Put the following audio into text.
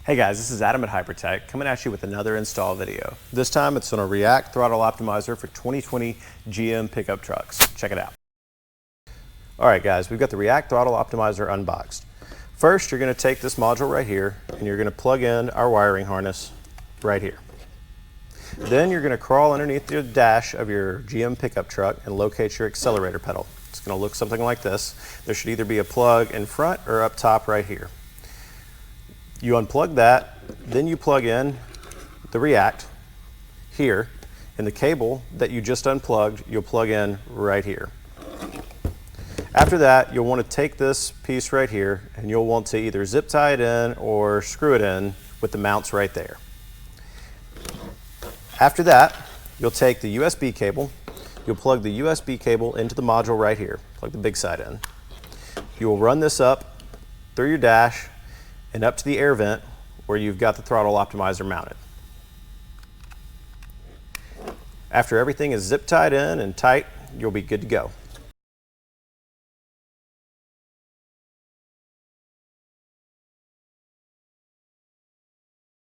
Hey guys, this is Adam at Hypertech coming at you with another install video. This time it's on a React Throttle Optimizer for 2020 GM pickup trucks. Check it out. Alright guys, we've got the React Throttle Optimizer unboxed. First, you're going to take this module right here and you're going to plug in our wiring harness right here. Then you're going to crawl underneath the dash of your GM pickup truck and locate your accelerator pedal. It's going to look something like this. There should either be a plug in front or up top right here. You unplug that, then you plug in the React here, and the cable that you just unplugged, you'll plug in right here. After that, you'll want to take this piece right here, and you'll want to either zip tie it in or screw it in with the mounts right there. After that, you'll take the USB cable, you'll plug the USB cable into the module right here, plug the big side in. You will run this up through your dash and up to the air vent where you've got the throttle optimizer mounted. After everything is zip tied in and tight, you'll be good to go.